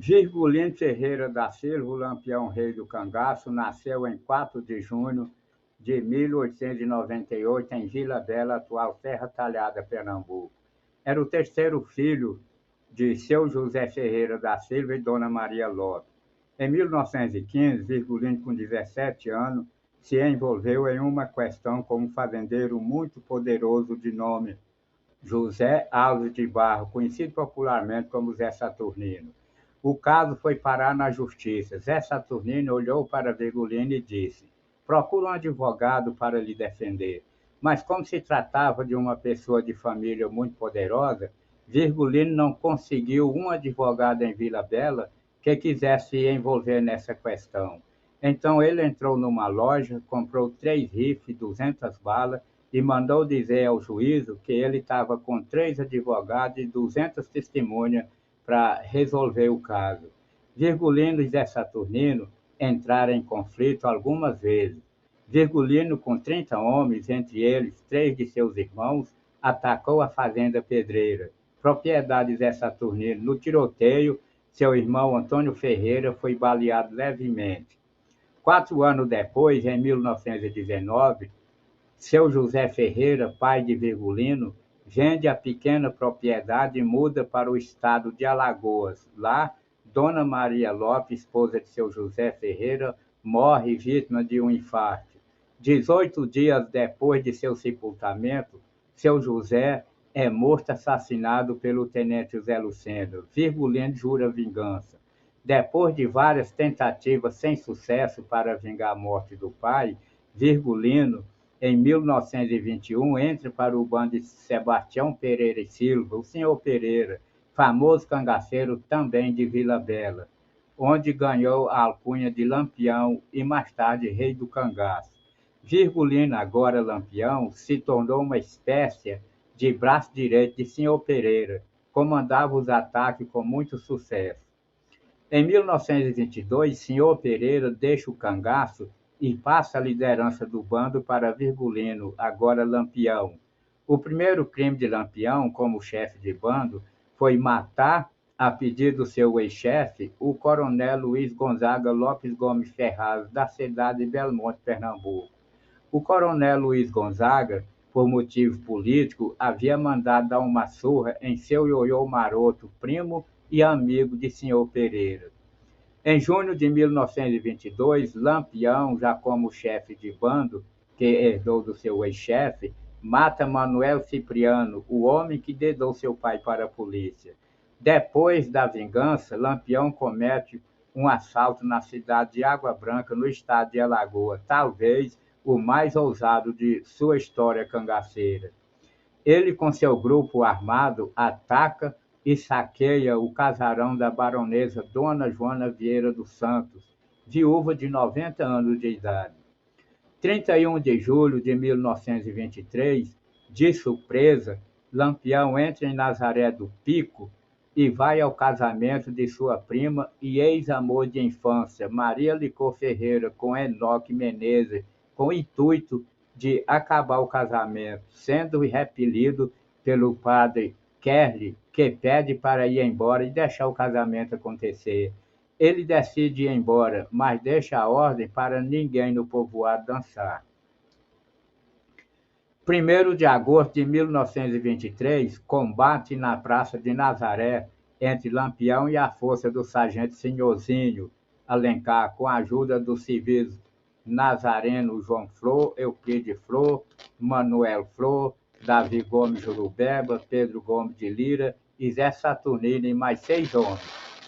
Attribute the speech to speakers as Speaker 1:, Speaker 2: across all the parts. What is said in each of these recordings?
Speaker 1: Virgulino Ferreira da Silva, o Lampião Rei do Cangaço, nasceu em 4 de junho de 1898 em Vila Bela, atual Serra Talhada, Pernambuco. Era o terceiro filho de seu José Ferreira da Silva e Dona Maria Lopes. Em 1915, Virgulino, com 17 anos, se envolveu em uma questão com um fazendeiro muito poderoso de nome José Alves de Barro, conhecido popularmente como Zé Saturnino. O caso foi parar na justiça. Zé Saturnino olhou para Virgulino e disse: procura um advogado para lhe defender. Mas como se tratava de uma pessoa de família muito poderosa, Virgulino não conseguiu um advogado em Vila Bela que quisesse se envolver nessa questão. Então ele entrou numa loja, comprou 3 rifles, 200 balas e mandou dizer ao juízo que ele estava com 3 advogados e 200 testemunhas para resolver o caso. Virgulino e Zé Saturnino entraram em conflito algumas vezes. Virgulino, com 30 homens, entre eles 3 de seus irmãos, atacou a fazenda Pedreira, propriedade de Zé Saturnino. No tiroteio, seu irmão Antônio Ferreira foi baleado levemente. 4 anos depois, em 1919, seu José Ferreira, pai de Virgulino, vende a pequena propriedade e muda para o estado de Alagoas. Lá, Dona Maria Lopes, esposa de seu José Ferreira, morre vítima de um infarto. 18 dias depois de seu sepultamento, seu José é morto assassinado pelo tenente Zé Lucena. Virgulino jura vingança. Depois de várias tentativas sem sucesso para vingar a morte do pai, Virgulino, em 1921, entra para o bando de Sebastião Pereira e Silva, o senhor Pereira, famoso cangaceiro também de Vila Bela, onde ganhou a alcunha de Lampião e mais tarde Rei do Cangaço. Virgulino, agora Lampião, se tornou uma espécie de braço direito de senhor Pereira, comandava os ataques com muito sucesso. Em 1922, senhor Pereira deixa o cangaço e passa a liderança do bando para Virgulino, agora Lampião. O primeiro crime de Lampião, como chefe de bando, foi matar, a pedido do seu ex-chefe, o coronel Luiz Gonzaga Lopes Gomes Ferraz, da cidade de Belmonte, Pernambuco. O coronel Luiz Gonzaga, por motivo político, havia mandado dar uma surra em seu ioiô maroto, primo e amigo de senhor Pereira. Em junho de 1922, Lampião, já como chefe de bando, que herdou do seu ex-chefe, mata Manuel Cipriano, o homem que dedou seu pai para a polícia. Depois da vingança, Lampião comete um assalto na cidade de Água Branca, no estado de Alagoas, talvez o mais ousado de sua história cangaceira. Ele, com seu grupo armado, ataca e saqueia o casarão da baronesa Dona Joana Vieira dos Santos, viúva de 90 anos de idade. 31 de julho de 1923, de surpresa, Lampião entra em Nazaré do Pico e vai ao casamento de sua prima e ex-amor de infância, Maria Licor Ferreira, com Enoque Menezes, com o intuito de acabar o casamento, sendo repelido pelo padre Kerley, que pede para ir embora e deixar o casamento acontecer. Ele decide ir embora, mas deixa a ordem para ninguém no povoado dançar. 1º de agosto de 1923, combate na Praça de Nazaré entre Lampião e a força do sargento Senhorzinho Alencar, com a ajuda dos civis Nazareno João Flor, Euclides Flor, Manuel Flor, Davi Gomes Jurubeba, Pedro Gomes de Lira e Zé Saturnino e mais 6 homens.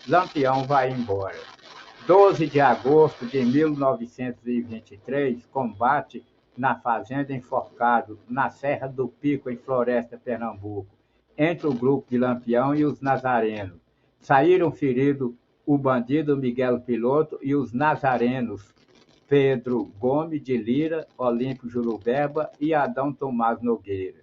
Speaker 1: Lampião vai embora. 12 de agosto de 1923, combate na Fazenda Enforcado, na Serra do Pico, em Floresta, Pernambuco, entre o grupo de Lampião e os nazarenos. Saíram feridos o bandido Miguel Piloto e os nazarenos Pedro Gomes de Lira, Olímpio Jurubeba e Adão Tomás Nogueira.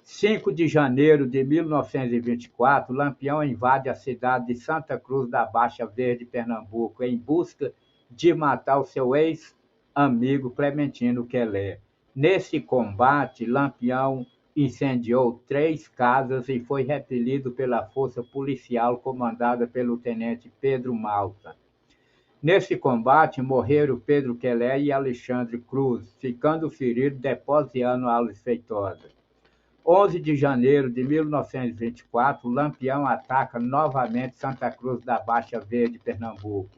Speaker 1: 5 de janeiro de 1924, Lampião invade a cidade de Santa Cruz da Baixa Verde, Pernambuco, em busca de matar o seu ex-amigo Clementino Quelé. Nesse combate, Lampião incendiou 3 casas e foi repelido pela força policial comandada pelo tenente Pedro Malta. Nesse combate morreram Pedro Quelé e Alexandre Cruz, ficando ferido Deposiano Alves Feitosa. 11 de janeiro de 1924, Lampião ataca novamente Santa Cruz da Baixa Verde, Pernambuco.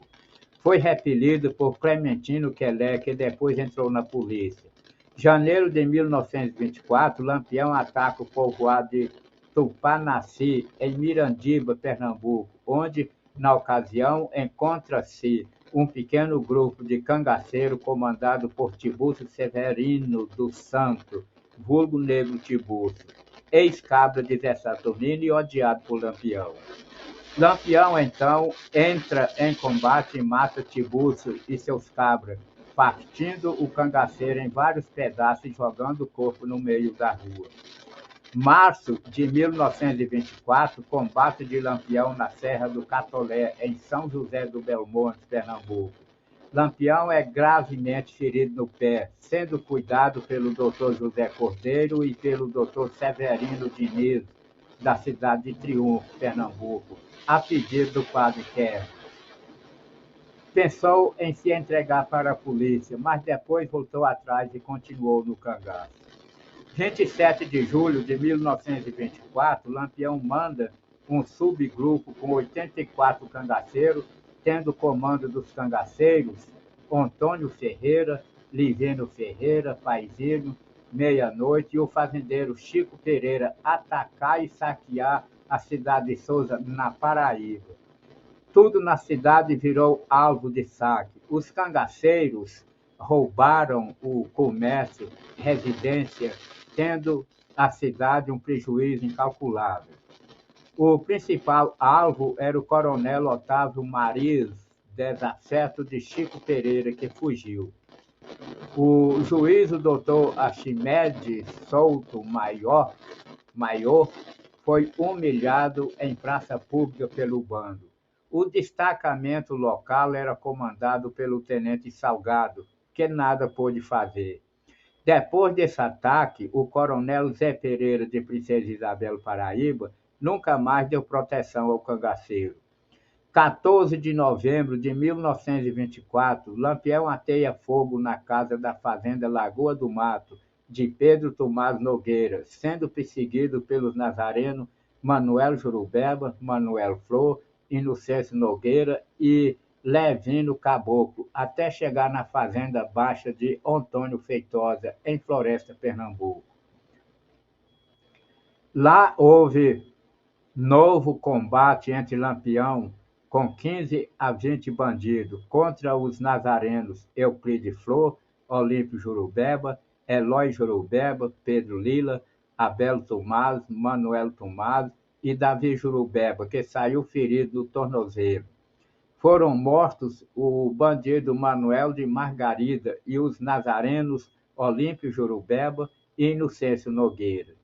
Speaker 1: Foi repelido por Clementino Quelé, que depois entrou na polícia. Janeiro de 1924, Lampião ataca o povoado de Tupanaci, em Mirandiba, Pernambuco, onde, na ocasião, encontra-se um pequeno grupo de cangaceiros comandado por Tiburcio Severino dos Santos, vulgo Negro Tiburcio, ex-cabra de Zé Saturnino e odiado por Lampião. Lampião, então, entra em combate e mata Tiburcio e seus cabras, partindo o cangaceiro em vários pedaços e jogando o corpo no meio da rua. Março de 1924, combate de Lampião na Serra do Catolé, em São José do Belmonte, Pernambuco. Lampião é gravemente ferido no pé, sendo cuidado pelo Dr. José Cordeiro e pelo Dr. Severino Diniz, da cidade de Triunfo, Pernambuco, a pedido do padre Kerr. Pensou em se entregar para a polícia, mas depois voltou atrás e continuou no cangaço. 27 de julho de 1924, Lampião manda um subgrupo com 84 cangaceiros, tendo comando dos cangaceiros Antônio Ferreira, Livino Ferreira, Paizinho, Meia-Noite e o fazendeiro Chico Pereira, atacar e saquear a cidade de Souza, na Paraíba. Tudo na cidade virou alvo de saque. Os cangaceiros roubaram o comércio, residência, tendo a cidade um prejuízo incalculável. O principal alvo era o coronel Otávio Mariz, desafeto de Chico Pereira, que fugiu. O juiz, o doutor Archimedes Souto Maior, foi humilhado em praça pública pelo bando. O destacamento local era comandado pelo tenente Salgado, que nada pôde fazer. Depois desse ataque, o coronel Zé Pereira, de Princesa Isabel, Paraíba, nunca mais deu proteção ao cangaceiro. 14 de novembro de 1924, Lampião ateia fogo na casa da fazenda Lagoa do Mato, de Pedro Tomás Nogueira, sendo perseguido pelos nazarenos Manuel Jurubeba, Manuel Flor, Inocêncio Nogueira e Levino Caboclo, até chegar na fazenda baixa de Antônio Feitosa, em Floresta, Pernambuco. Lá houve novo combate entre Lampião, com 15 a 20 bandidos, contra os nazarenos Euclide Flor, Olímpio Jurubeba, Eloy Jurubeba, Pedro Lila, Abel Tomás, Manuel Tomás e Davi Jurubeba, que saiu ferido do tornozelo. Foram mortos o bandido Manuel de Margarida e os nazarenos Olímpio Jurubeba e Inocêncio Nogueira.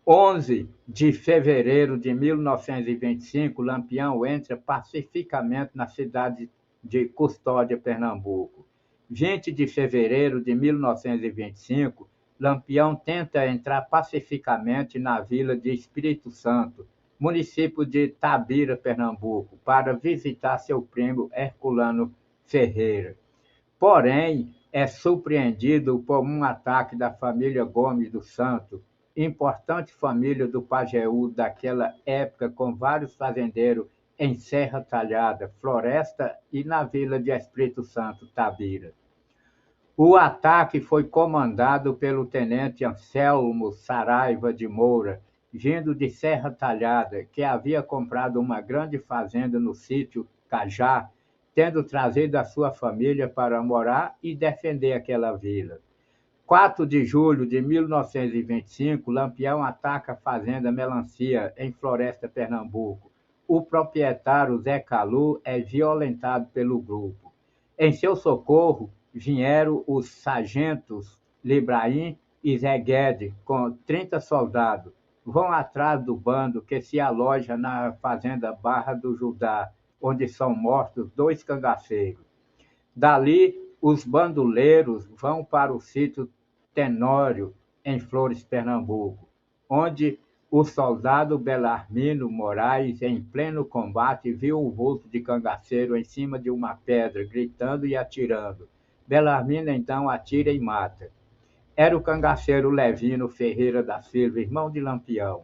Speaker 1: 11 de fevereiro de 1925, Lampião entra pacificamente na cidade de Custódia, Pernambuco. 20 de fevereiro de 1925, Lampião tenta entrar pacificamente na vila de Espírito Santo, município de Tabira, Pernambuco, para visitar seu primo Herculano Ferreira. Porém, é surpreendido por um ataque da família Gomes do Santo, importante família do Pajeú daquela época, com vários fazendeiros em Serra Talhada, Floresta e na vila de Espírito Santo, Tabira. O ataque foi comandado pelo tenente Anselmo Saraiva de Moura, vindo de Serra Talhada, que havia comprado uma grande fazenda no sítio Cajá, tendo trazido a sua família para morar e defender aquela vila. 4 de julho de 1925, Lampião ataca a fazenda Melancia, em Floresta, Pernambuco. O proprietário Zé Calu é violentado pelo grupo. Em seu socorro vieram os sargentos Libraim e Zé Guedes, com 30 soldados. Vão atrás do bando que se aloja na fazenda Barra do Judá, onde são mortos 2 cangaceiros. Dali, os bandoleiros vão para o sítio Tenório, em Flores, Pernambuco, onde o soldado Belarmino Moraes, em pleno combate, viu um vulto de cangaceiro em cima de uma pedra, gritando e atirando. Belarmino então atira e mata. Era o cangaceiro Levino Ferreira da Silva, irmão de Lampião.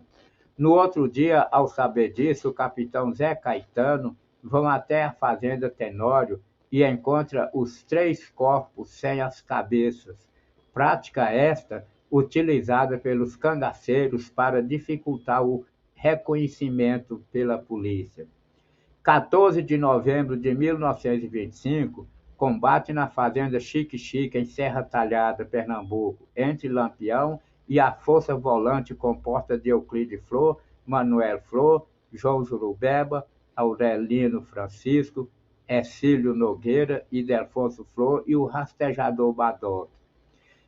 Speaker 1: No outro dia, ao saber disso, o capitão Zé Caetano vão até a fazenda Tenório e encontra os 3 corpos sem as cabeças. Prática esta utilizada pelos cangaceiros para dificultar o reconhecimento pela polícia. 14 de novembro de 1925, combate na fazenda Xique-Xique, em Serra Talhada, Pernambuco, entre Lampião e a Força Volante composta de Euclide Flor, Manuel Flor, João Jurubeba, Aurelino Francisco, Ercílio Nogueira e Delfonso Flor e o rastejador Badoque.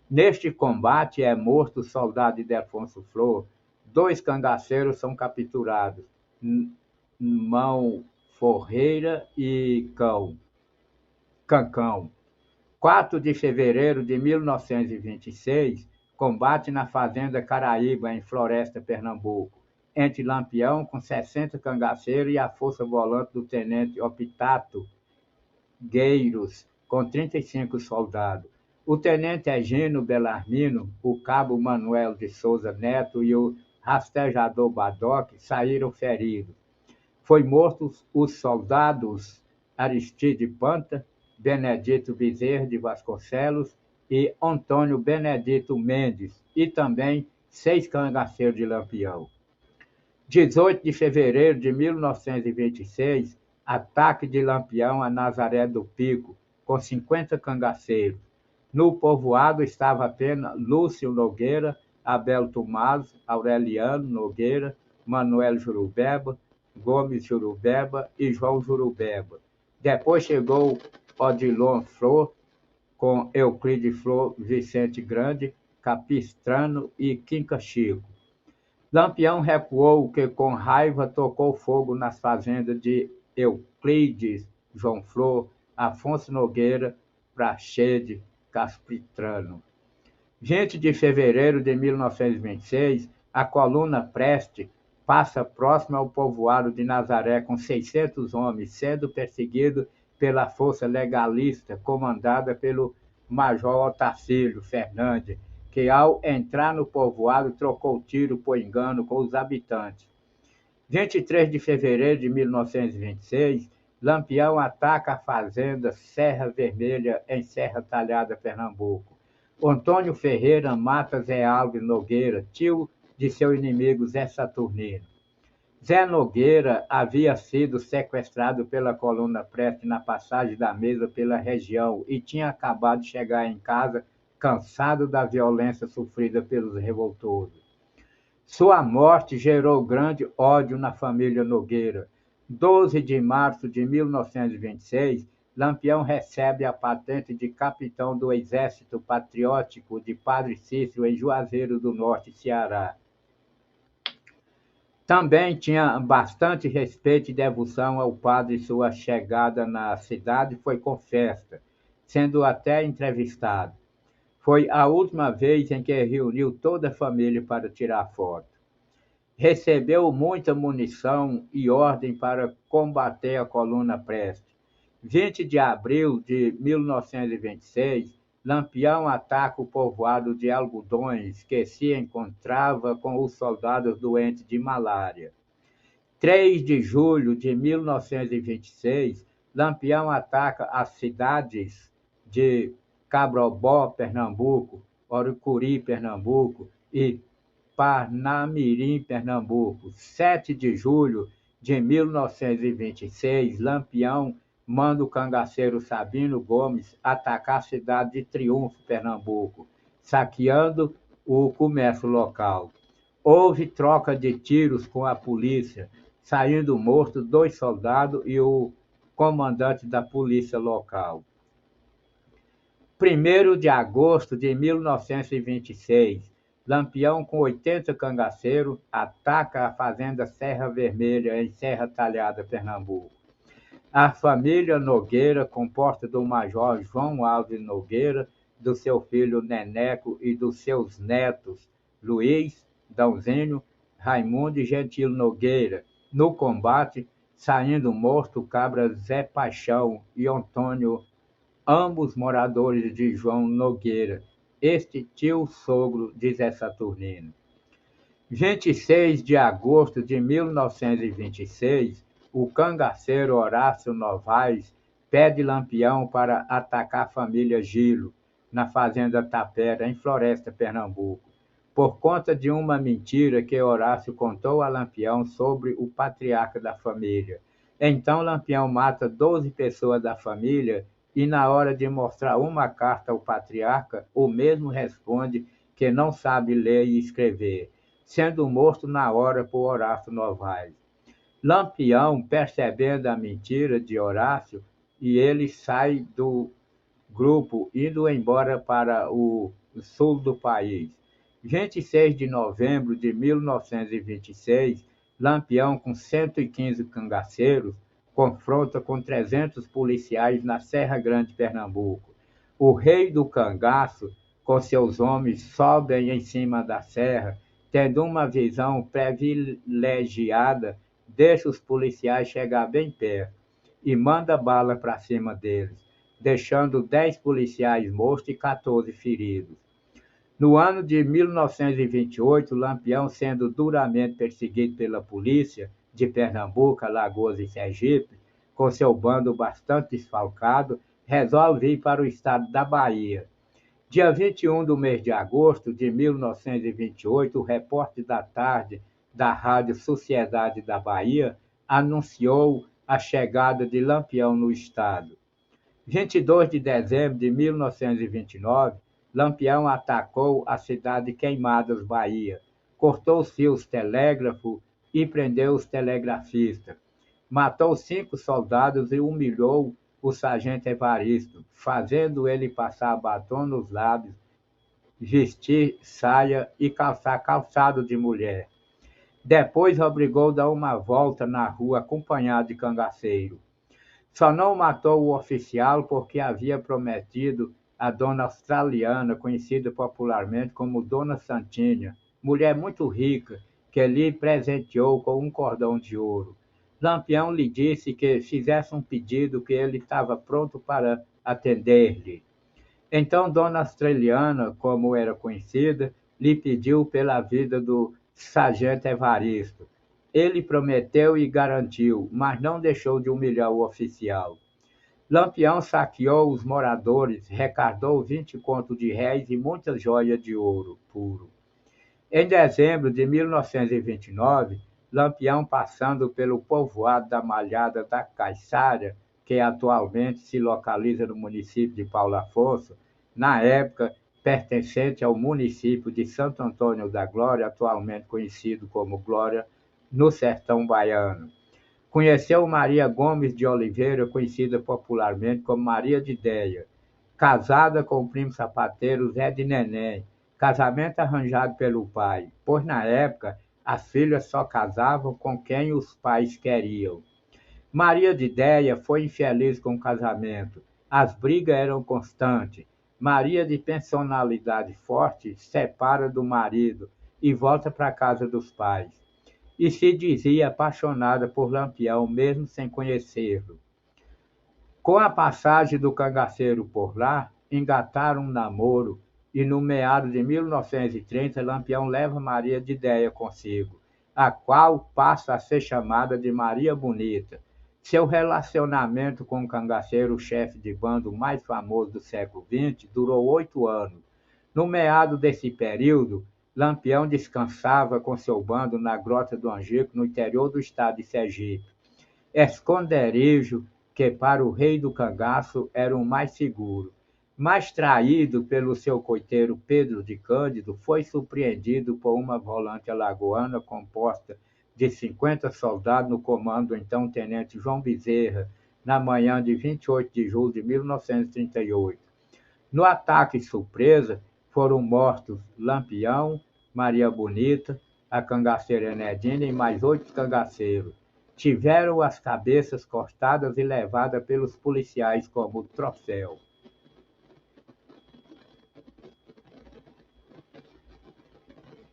Speaker 1: Neste combate é morto o soldado Ildefonso Flor. 2 cangaceiros são capturados, Mão Forreira e Cancão. 4 de fevereiro de 1926, combate na fazenda Caraíba, em Floresta, Pernambuco, entre Lampião, com 60 cangaceiros, e a força volante do tenente Optato Gueiros, com 35 soldados. O tenente Egino Belarmino, o cabo Manuel de Souza Neto e o rastejador Badoque saíram feridos. Foi mortos os soldados Aristide Panta, Benedito Bezerra de Vasconcelos e Antônio Benedito Mendes, e também 6 cangaceiros de Lampião. 18 de fevereiro de 1926, ataque de Lampião a Nazaré do Pico, com 50 cangaceiros. No povoado estava apenas Lúcio Nogueira, Abel Tomás, Aureliano Nogueira, Manuel Jurubeba, Gomes Jurubeba e João Jurubeba. Depois chegou Odilon Flor, com Euclide Flor, Vicente Grande, Capistrano e Quinca Chico. Lampião recuou, que com raiva tocou fogo nas fazendas de Euclides, João Flor, Afonso Nogueira, Prachede, Capistrano. 20 de fevereiro de 1926, a coluna Preste passa próxima ao povoado de Nazaré com 600 homens, sendo perseguido pela força legalista comandada pelo Major Otacílio Fernandes, que ao entrar no povoado trocou tiro por engano com os habitantes. 23 de fevereiro de 1926, Lampião ataca a fazenda Serra Vermelha, em Serra Talhada, Pernambuco. Antônio Ferreira mata Zé Alves Nogueira, tio de seu inimigo Zé Saturnino. Zé Nogueira havia sido sequestrado pela coluna Preste na passagem da mesa pela região e tinha acabado de chegar em casa cansado da violência sofrida pelos revoltosos. Sua morte gerou grande ódio na família Nogueira. 12 de março de 1926, Lampião recebe a patente de capitão do Exército Patriótico de Padre Cícero, em Juazeiro do Norte, Ceará. Também tinha bastante respeito e devoção ao padre. Sua chegada na cidade foi com festa, sendo até entrevistado. Foi a última vez em que reuniu toda a família para tirar foto. Recebeu muita munição e ordem para combater a coluna Preste. 20 de abril de 1926, Lampião ataca o povoado de Algodões, que se encontrava com os soldados doentes de malária. 3 de julho de 1926, Lampião ataca as cidades de Cabrobó, Pernambuco, Orucuri, Pernambuco e Parnamirim, Pernambuco. 7 de julho de 1926, Lampião manda o cangaceiro Sabino Gomes atacar a cidade de Triunfo, Pernambuco, saqueando o comércio local. Houve troca de tiros com a polícia, saindo mortos 2 soldados e o comandante da polícia local. 1º de agosto de 1926, Lampião, com 80 cangaceiros, ataca a fazenda Serra Vermelha, em Serra Talhada, Pernambuco. A família Nogueira, composta do major João Alves Nogueira, do seu filho Neneco e dos seus netos Luiz, Dãozinho, Raimundo e Gentil Nogueira, no combate, saindo morto o cabra Zé Paixão e Antônio, ambos moradores de João Nogueira, este tio-sogro de Zé Saturnino. 26 de agosto de 1926, o cangaceiro Horácio Novaes pede Lampião para atacar a família Gilo, na fazenda Tapera, em Floresta, Pernambuco, por conta de uma mentira que Horácio contou a Lampião sobre o patriarca da família. Então Lampião mata 12 pessoas da família e, na hora de mostrar uma carta ao patriarca, o mesmo responde que não sabe ler e escrever, sendo morto na hora por Horácio Novaes. Lampião, percebendo a mentira de Horácio, e ele sai do grupo, indo embora para o sul do país. 26 de novembro de 1926, Lampião, com 115 cangaceiros, confronta com 300 policiais na Serra Grande, Pernambuco. O rei do cangaço, com seus homens, sobem em cima da serra, tendo uma visão privilegiada, deixa os policiais chegar bem perto e manda bala para cima deles, deixando 10 policiais mortos e 14 feridos. No ano de 1928, Lampião, sendo duramente perseguido pela polícia de Pernambuco, Alagoas e Sergipe, com seu bando bastante desfalcado, resolve ir para o estado da Bahia. Dia 21 do mês de agosto de 1928, o repórter da tarde da Rádio Sociedade da Bahia anunciou a chegada de Lampião no estado. 22 de dezembro de 1929, Lampião atacou a cidade de Queimadas, Bahia, cortou os fios telégrafo e prendeu os telegrafistas. Matou 5 soldados e humilhou o sargento Evaristo, fazendo ele passar batom nos lábios, vestir saia e calçar calçado de mulher. Depois obrigou a dar uma volta na rua acompanhado de cangaceiro. Só não matou o oficial porque havia prometido a dona australiana, conhecida popularmente como Dona Santinha, mulher muito rica, que lhe presenteou com um cordão de ouro. Lampião lhe disse que fizesse um pedido que ele estava pronto para atender-lhe. Então Dona Australiana, como era conhecida, lhe pediu pela vida do sargento Evaristo. Ele prometeu e garantiu, mas não deixou de humilhar o oficial. Lampião saqueou os moradores, recardou 20 contos de réis e muitas joias de ouro puro. Em dezembro de 1929, Lampião, passando pelo povoado da Malhada da Caiçara, que atualmente se localiza no município de Paulo Afonso, na época pertencente ao município de Santo Antônio da Glória, atualmente conhecido como Glória, no sertão baiano. Conheceu Maria Gomes de Oliveira, conhecida popularmente como Maria de Déia, casada com o primo sapateiro Zé de Neném, casamento arranjado pelo pai, pois na época as filhas só casavam com quem os pais queriam. Maria de Déia foi infeliz com o casamento, as brigas eram constantes. Maria, de personalidade forte, separa do marido e volta para a casa dos pais. E se dizia apaixonada por Lampião, mesmo sem conhecê-lo. Com a passagem do cangaceiro por lá, engataram um namoro e, no meado de 1930, Lampião leva Maria de Déia consigo, a qual passa a ser chamada de Maria Bonita. Seu relacionamento com o cangaceiro, chefe de bando mais famoso do século XX, durou 8 anos. No meado desse período, Lampião descansava com seu bando na Grota do Angico, no interior do estado de Sergipe. Esconderijo que para o rei do cangaço era o mais seguro. Mas traído pelo seu coiteiro Pedro de Cândido, foi surpreendido por uma volante alagoana composta de 50 soldados no comando do então tenente João Bezerra, na manhã de 28 de julho de 1938. No ataque surpresa, foram mortos Lampião, Maria Bonita, a cangaceira Enedina e mais 8 cangaceiros. Tiveram as cabeças cortadas e levadas pelos policiais como troféu.